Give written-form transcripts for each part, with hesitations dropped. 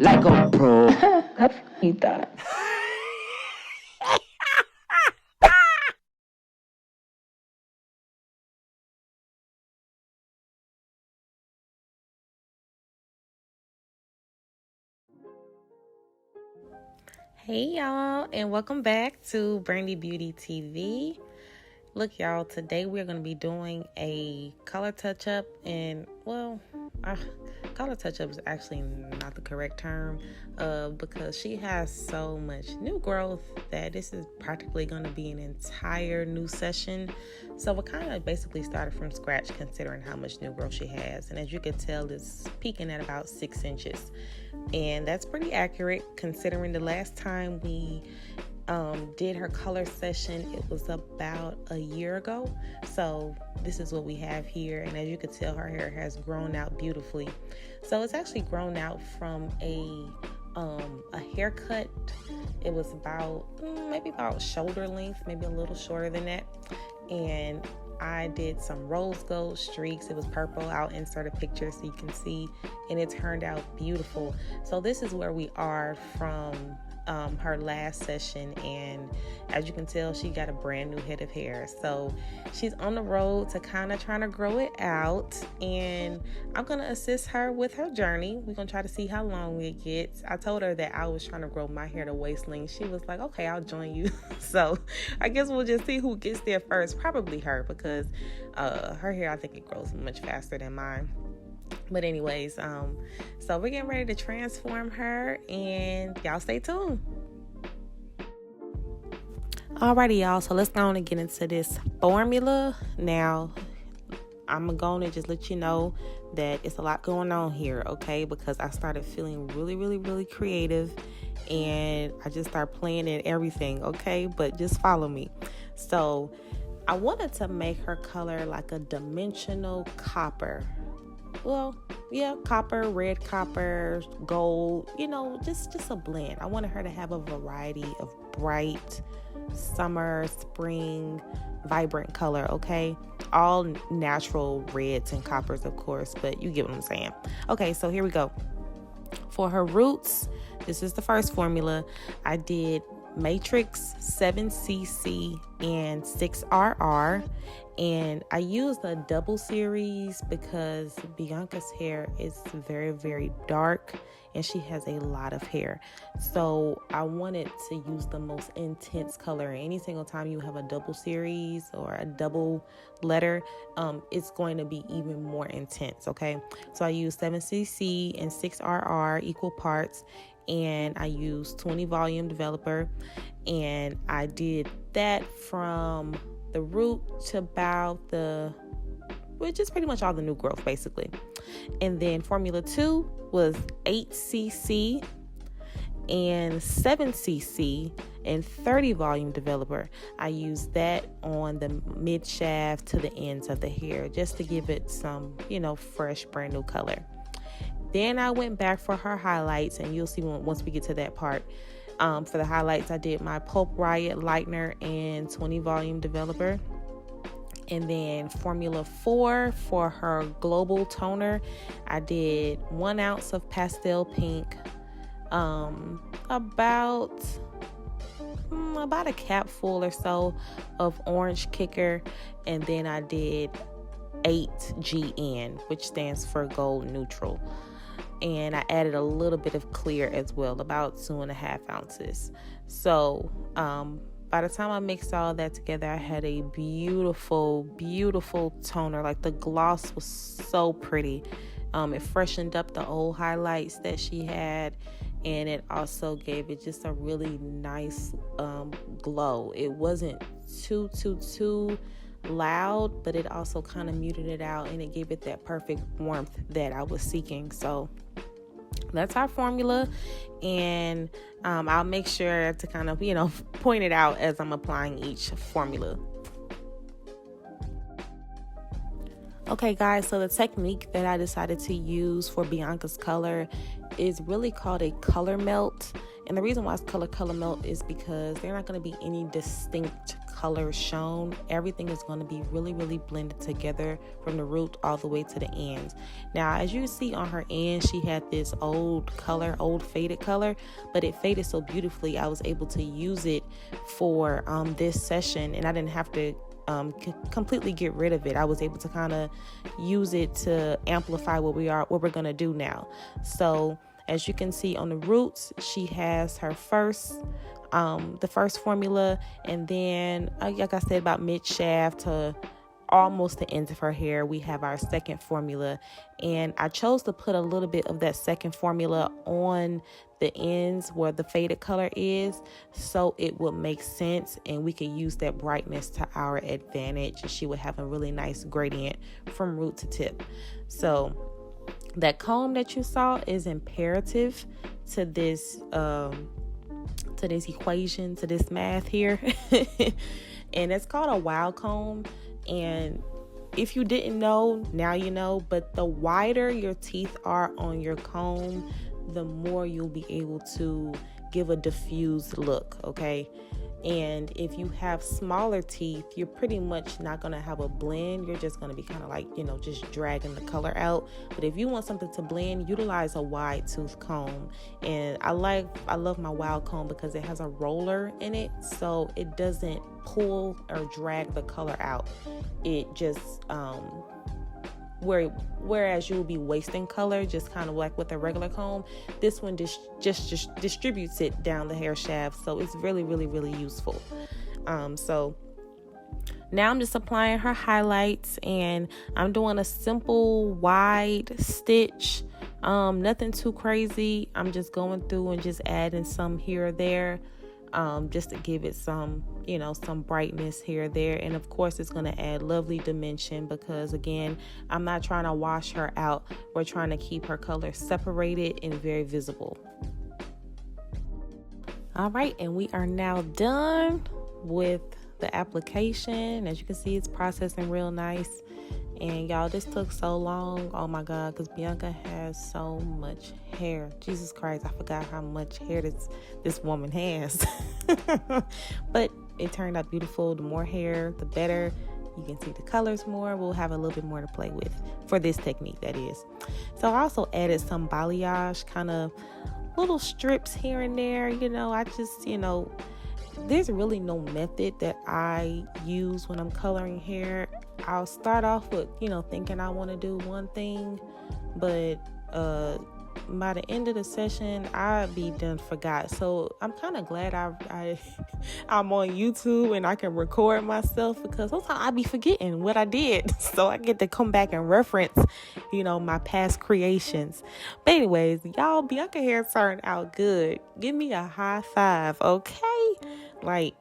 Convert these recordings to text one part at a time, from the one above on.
like a pro. Capita. Hey y'all, and welcome back to Brandi Beauty TV. Look y'all, today we're going to be doing a color touch-up, and color touch-up is actually not the correct term because she has so much new growth that this is practically going to be an entire new session. So we kind of basically started from scratch considering how much new growth she has, and as you can tell, it's peaking at about 6 inches. And that's pretty accurate considering the last time we did her color session, it was about a year ago. So this is what we have here, and as you can tell, her hair has grown out beautifully. So it's actually grown out from a haircut. It was about maybe about shoulder length, maybe a little shorter than that, and I did some rose gold streaks. It was purple. I'll insert a picture so you can see, and it turned out beautiful. So this is where we are from her last session, and as you can tell, she got a brand new head of hair. So she's on the road to kind of trying to grow it out, and I'm gonna assist her with her journey. We're gonna try to see how long it gets. I told her that I was trying to grow my hair to waist length. She was like, okay, I'll join you. So I guess we'll just see who gets there first. Probably her, because her hair, I think it grows much faster than mine. But anyways, so we're getting ready to transform her, and y'all stay tuned. Alrighty, y'all, so let's go on and get into this formula. Now, I'm going to just let you know that it's a lot going on here, okay? Because I started feeling really creative, and I just started playing at everything, okay? But just follow me. So I wanted to make her color like a dimensional copper. Well, yeah, copper, red copper, gold, just a blend. I wanted her to have a variety of bright summer, spring, vibrant color, okay? All natural reds and coppers, of course, but you get what I'm saying. Okay, so here we go. For her roots, this is the first formula. I did Matrix 7cc and 6RR, and I used a double series because Bianca's hair is very dark and she has a lot of hair, so I wanted to use the most intense color. Any single time you have a double series or a double letter, it's going to be even more intense, okay? So I used 7cc and 6RR equal parts, and I used 20 volume developer, and I did that from the root to about which is pretty much all the new growth basically. And then formula 2 was 8cc and 7cc and 30 volume developer. I used that on the mid shaft to the ends of the hair just to give it some, fresh brand new color. Then I went back for her highlights, and you'll see once we get to that part. For the highlights, I did my Pulp Riot lightener and 20 volume developer. And then formula 4 for her global toner, I did 1 ounce of pastel pink, about a capful or so of orange kicker, and then I did 8GN, which stands for gold neutral. And I added a little bit of clear as well, about 2.5 ounces. So by the time I mixed all that together, I had a beautiful toner. Like, the gloss was so pretty. It freshened up the old highlights that she had, and it also gave it just a really nice glow. It wasn't too loud, but it also kind of muted it out, and it gave it that perfect warmth that I was seeking. So that's our formula, and I'll make sure to kind of point it out as I'm applying each formula. Okay guys, so the technique that I decided to use for Bianca's color is really called a color melt. And the reason why it's color melt is because there are not going to be any distinct color shown, everything is going to be really, really blended together from the root all the way to the ends. Now, as you see on her end, she had this old faded color, but it faded so beautifully. I was able to use it for this session, and I didn't have to completely get rid of it. I was able to kind of use it to amplify what we're going to do now. So as you can see on the roots, she has her the first formula, and then like I said, about mid shaft to almost the ends of her hair, we have our second formula. And I chose to put a little bit of that second formula on the ends where the faded color is, so it would make sense and we could use that brightness to our advantage, and she would have a really nice gradient from root to tip. So that comb that you saw is imperative to this equation, to this math here. And it's called a wild comb. And if you didn't know, now you know. But the wider your teeth are on your comb, the more you'll be able to give a diffused look, okay? And if you have smaller teeth, you're pretty much not going to have a blend. You're just going to be kind of like, just dragging the color out. But if you want something to blend, utilize a wide tooth comb. And I love my wild comb because it has a roller in it, so it doesn't pull or drag the color out. It just whereas you'll be wasting color just kind of like with a regular comb, this one just distributes it down the hair shaft, so it's really, really, really useful. So now I'm just applying her highlights, and I'm doing a simple wide stitch, nothing too crazy. I'm just going through and just adding some here or there, just to give it some brightness here or there. And of course, it's going to add lovely dimension because, again, I'm not trying to wash her out. We're trying to keep her color separated and very visible. All right, and we are now done with the application. As you can see, it's processing real nice. And y'all, this took so long. Oh my God, because Bianca has so much hair. Jesus Christ, I forgot how much hair this woman has. But it turned out beautiful. The more hair, the better. You can see the colors more. We'll have a little bit more to play with for this technique, that is. So I also added some balayage, kind of little strips here and there. I just, there's really no method that I use when I'm coloring hair. I'll start off with, thinking I want to do one thing, but by the end of the session, I'll be done forgot. So I'm kind of glad I'm on YouTube and I can record myself, because sometimes I be forgetting what I did. So I get to come back and reference, my past creations. But anyways, y'all, Bianca hair turned out good. Give me a high five, okay? Like,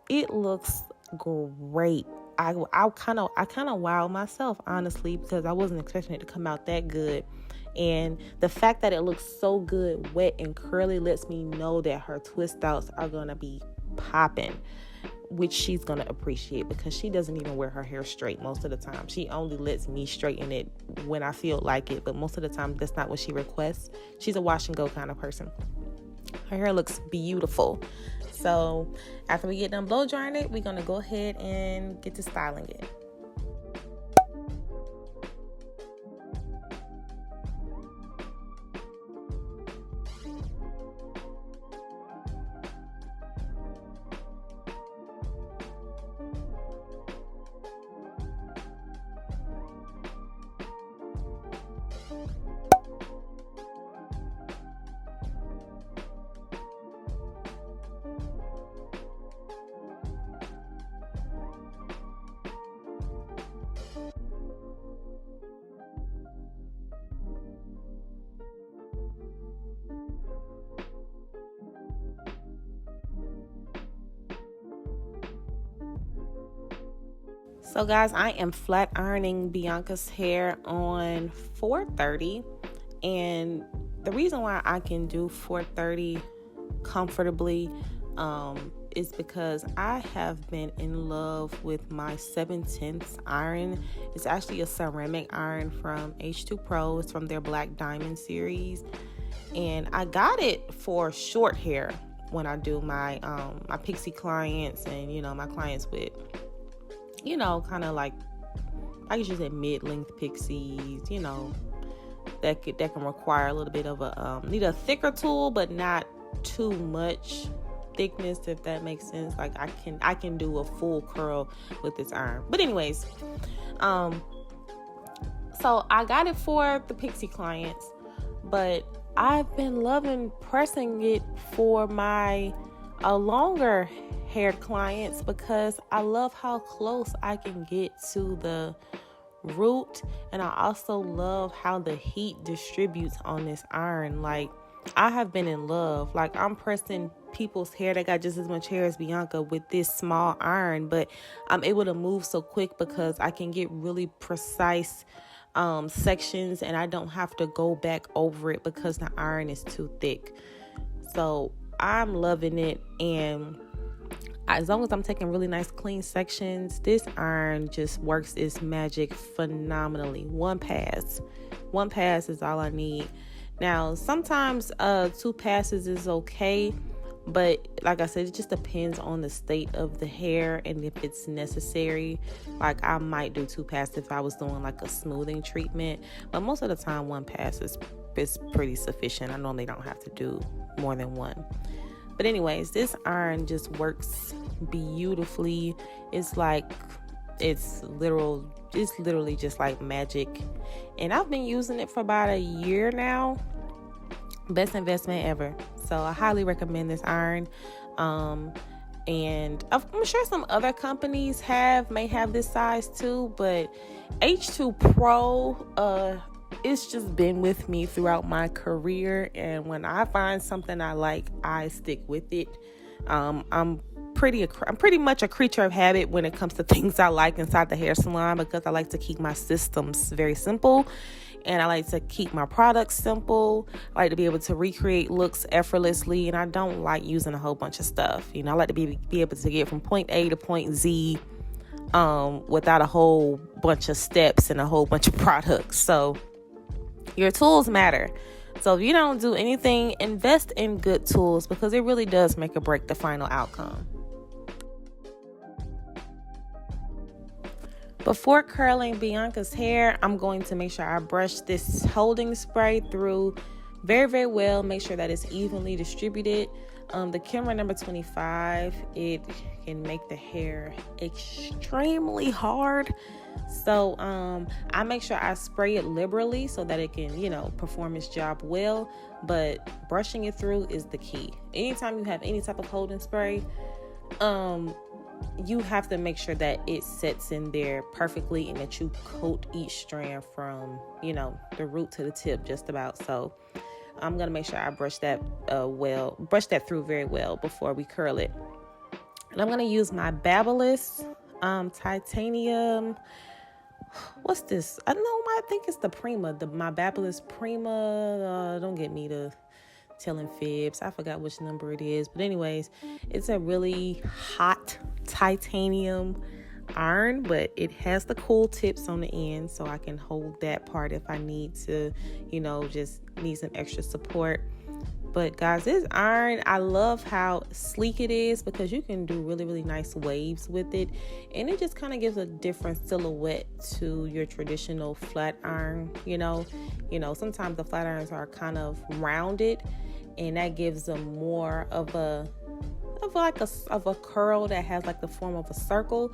it looks great. I kind of wowed myself, honestly, because I wasn't expecting it to come out that good. And the fact that it looks so good, wet and curly, lets me know that her twist outs are going to be popping, which she's going to appreciate, because she doesn't even wear her hair straight most of the time. She only lets me straighten it when I feel like it, but most of the time that's not what she requests. She's a wash and go kind of person. Her hair looks beautiful. So after we get done blow drying it, we're going to go ahead and get to styling it. So guys, I am flat ironing Bianca's hair on 430, and the reason why I can do 430 comfortably is because I have been in love with my 7/10 iron. It's actually a ceramic iron from H2 Pro. It's from their Black Diamond series, and I got it for short hair. when I do my my pixie clients and, you know, my clients with, you know, kind of like, I guess you say mid-length pixies, you know, that can require a little bit of a need a thicker tool, but not too much thickness, if that makes sense. Like I can do a full curl with this iron. But anyways, so I got it for the pixie clients, but I've been loving pressing it for my longer haired clients because I love how close I can get to the root, and I also love how the heat distributes on this iron. Like, I have been in love. Like, I'm pressing people's hair that got just as much hair as Bianca with this small iron, but I'm able to move so quick because I can get really precise sections, and I don't have to go back over it because the iron is too thick. So I'm loving it, and as long as I'm taking really nice clean sections, this iron just works its magic phenomenally. One pass is all I need. Now, sometimes 2 passes is okay, but like I said, it just depends on the state of the hair and if it's necessary. Like, I might do 2 passes if I was doing like a smoothing treatment, but most of the time 1 pass is pretty sufficient. I normally don't have to do more than 1. But anyways, this iron just works beautifully. It's literally just like magic. And I've been using it for about a year now. Best investment ever. So I highly recommend this iron. And I'm sure some other companies may have this size too, but H2 Pro, it's just been with me throughout my career, and when I find something I like, I stick with it. I'm pretty much a creature of habit when it comes to things I like inside the hair salon, because I like to keep my systems very simple, and I like to keep my products simple. I like to be able to recreate looks effortlessly, and I don't like using a whole bunch of stuff. You know, I like to be able to get from point A to point Z without a whole bunch of steps and a whole bunch of products. So your tools matter. So if you don't do anything, invest in good tools, because it really does make or break the final outcome. Before curling Bianca's hair, I'm going to make sure I brush this holding spray through very, very well. Make sure that it's evenly distributed. The camera number 25, it can make the hair extremely hard. So I make sure I spray it liberally so that it can, you know, perform its job well. But brushing it through is the key. Anytime you have any type of holding spray, you have to make sure that it sets in there perfectly and that you coat each strand from, you know, the root to the tip just about. So I'm going to make sure I brush that through very well before we curl it. And I'm going to use my Babyliss titanium. What's this? I think it's the Prima, my Babyliss Prima. Don't get me to telling fibs. I forgot which number it is. But anyways, it's a really hot titanium iron, but it has the cool tips on the end, so I can hold that part if I need to, you know, just need some extra support. But guys, this iron, I love how sleek it is, because you can do really, really nice waves with it, and it just kind of gives a different silhouette to your traditional flat iron. You know, sometimes the flat irons are kind of rounded, and that gives them more of a curl that has like the form of a circle.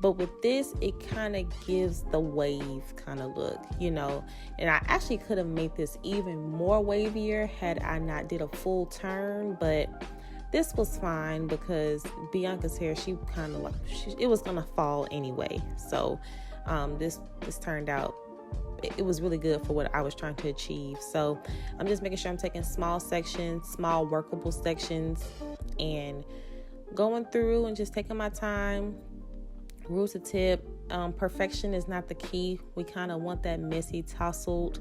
But with this, it kind of gives the wave kind of look, you know. And I actually could have made this even more wavier had I not did a full turn. But this was fine because Bianca's hair, it was going to fall anyway. So this turned out, it was really good for what I was trying to achieve. So I'm just making sure I'm taking small workable sections, and going through and just taking my time. Root to tip. Perfection is not the key. We kind of want that messy, tousled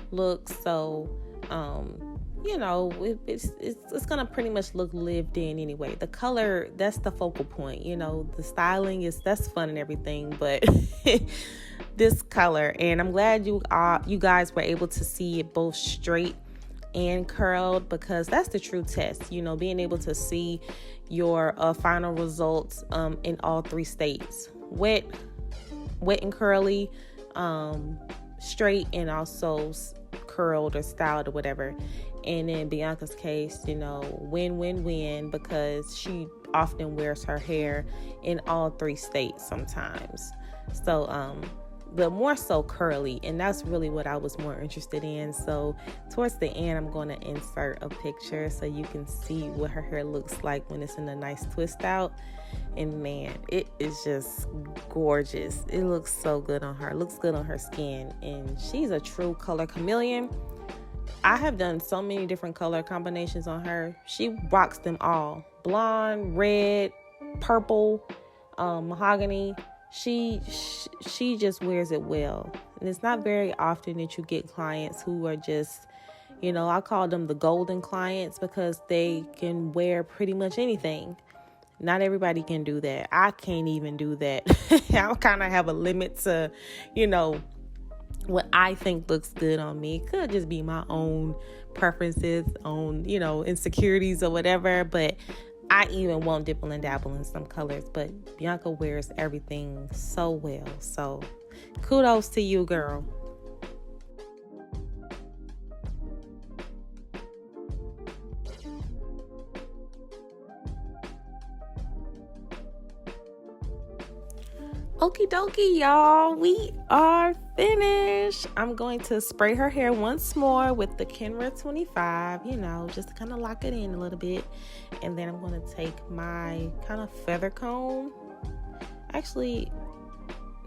look. So, you know, it's gonna pretty much look lived in anyway. The color, that's the focal point. You know, the styling that's fun and everything, but this color. And I'm glad you guys were able to see it both straight and curled, because that's the true test, you know, being able to see your final results in all 3 states: wet and curly, straight, and also curled or styled or whatever. And in Bianca's case, you know, win, because she often wears her hair in all 3 states sometimes. So, but more so curly, and that's really what I was more interested in. So towards the end, I'm going to insert a picture so you can see what her hair looks like when it's in a nice twist out. And man, it is just gorgeous. It looks so good on her. It looks good on her skin, and she's a true color chameleon. I have done so many different color combinations on her. She rocks them all: blonde, red, purple, mahogany. She just wears it well. And it's not very often that you get clients who are just, you know, I call them the golden clients, because they can wear pretty much anything. Not everybody can do that. I can't even do that. I kind of have a limit to, you know, what I think looks good on me. It could just be my own preferences, own, you know, insecurities or whatever, but I even won't dibble and dabble in some colors. But Bianca wears everything so well. So kudos to you, girl. Okie dokie, y'all. We are finished. I'm going to spray her hair once more with the Kenra 25, you know, just to kind of lock it in a little bit. And then I'm going to take my kind of feather comb. Actually,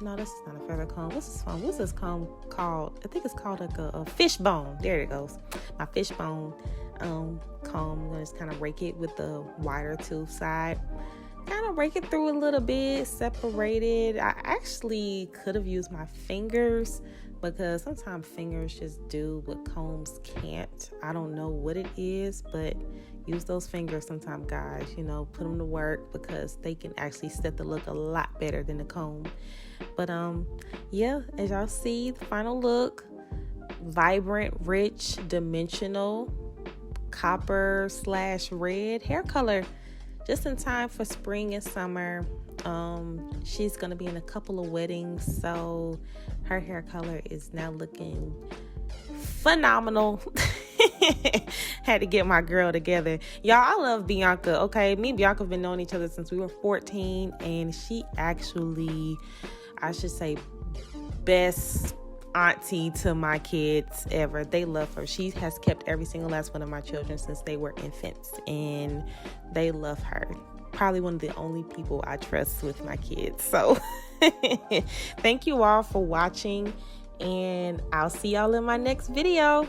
no, this is not a feather comb. What's this comb called? I think it's called like a fishbone. There it goes. My fishbone comb. I'm going to just kind of rake it with the wider tooth side. Kind of rake it through a little bit, separate it. I actually could have used my fingers, because sometimes fingers just do what combs can't. I don't know what it is, but use those fingers sometimes, guys. You know, put them to work, because they can actually set the look a lot better than the comb. But yeah, as y'all see, the final look: vibrant, rich, dimensional, copper/red hair color. Just in time for spring and summer. She's going to be in a couple of weddings, so her hair color is now looking phenomenal. Had to get my girl together. Y'all, I love Bianca, okay? Me and Bianca have been knowing each other since we were 14, and she actually, I should say, best auntie to my kids ever. They love her. She has kept every single last one of my children since they were infants, and they love her. Probably one of the only people I trust with my kids. So thank you all for watching, and I'll see y'all in my next video.